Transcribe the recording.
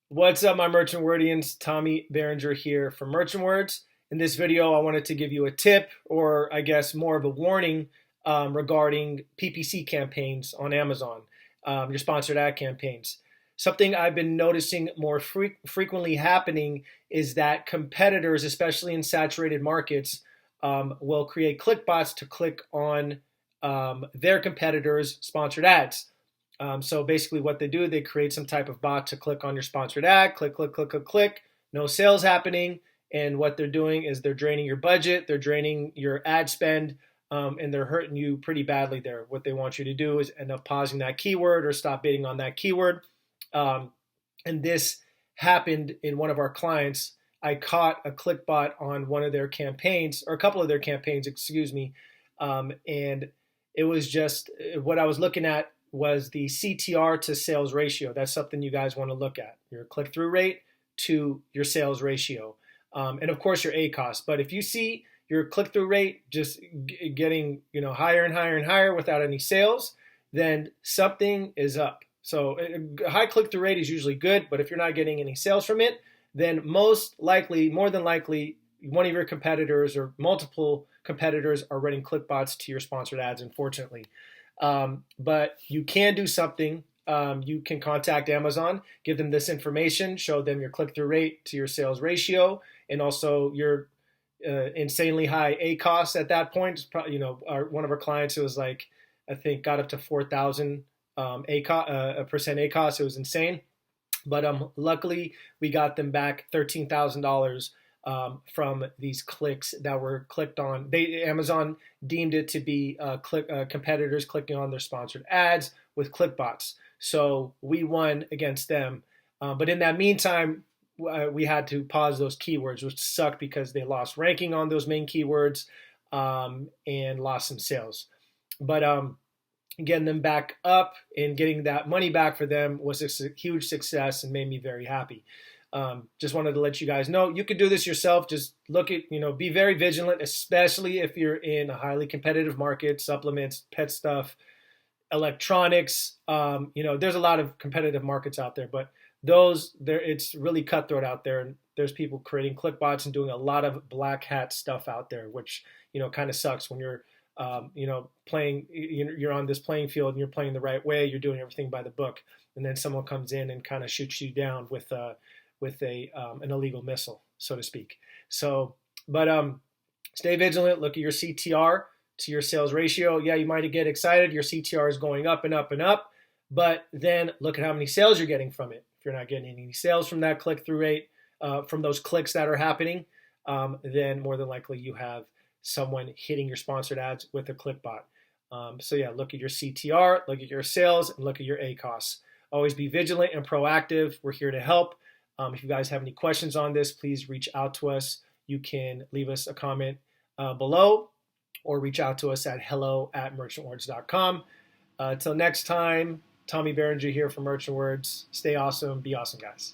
What's up, my Merchant Wordians? Tommy Berenger here from Merchant Words. In this video, I wanted to give you a tip, or I guess more of a warning, regarding PPC campaigns on Amazon, your sponsored ad campaigns. Something I've been noticing more frequently happening is that competitors, especially in saturated markets, will create click bots to click on their competitors' sponsored ads. So basically what they do, they create some type of bot to click on your sponsored ad, click, click, click, click, click, no sales happening. And what they're doing is they're draining your budget, they're draining your ad spend, and they're hurting you pretty badly there. What they want you to do is end up pausing that keyword or stop bidding on that keyword. And this happened in one of our clients. I caught a click bot on one of their campaigns, or a couple of their campaigns, excuse me. And it was just what I was looking at was the CTR to sales ratio. That's something you guys want to look at, your click-through rate to your sales ratio. And of course your ACoS. But if you see your click-through rate just getting higher and higher and higher without any sales, then something is up. So a high click-through rate is usually good, but if you're not getting any sales from it, then most likely, more than likely, one of your competitors or multiple competitors are running click bots to your sponsored ads, unfortunately. But you can do something. You can contact Amazon, give them this information, show them your click-through rate to your sales ratio, and also your insanely high ACoS at that point. It's probably, one of our clients, it was like, I think got up to 4,000 percent ACoS. It was insane. But luckily, we got them back $13,000 from these clicks that were clicked on. Amazon deemed it to be competitors clicking on their sponsored ads with clickbots. So we won against them. But in that meantime, we had to pause those keywords, which sucked because they lost ranking on those main keywords and lost some sales. But getting them back up and getting that money back for them was a huge success and made me very happy. Just wanted to let you guys know you could do this yourself. Just look at, be very vigilant, especially if you're in a highly competitive market, supplements, pet stuff, electronics. There's a lot of competitive markets out there, but it's really cutthroat out there. And there's people creating click bots and doing a lot of black hat stuff out there, which, kind of sucks when you're playing, you're on this playing field and you're playing the right way, you're doing everything by the book, and then someone comes in and kind of shoots you down with an illegal missile, so to speak. So, but stay vigilant. Look at your CTR to your sales ratio. Yeah, you might get excited. Your CTR is going up and up and up, but then look at how many sales you're getting from it. If you're not getting any sales from that click-through rate, from those clicks that are happening, then more than likely you have someone hitting your sponsored ads with a click bot. So yeah, look at your CTR, look at your sales, and look at your ACoS. Always be vigilant and proactive. We're here to help. If you guys have any questions on this, please reach out to us. You can leave us a comment below or reach out to us at hello@merchantwords.com. Till next time, Tommy Berenger here from Merchant Words. Stay awesome. Be awesome, guys.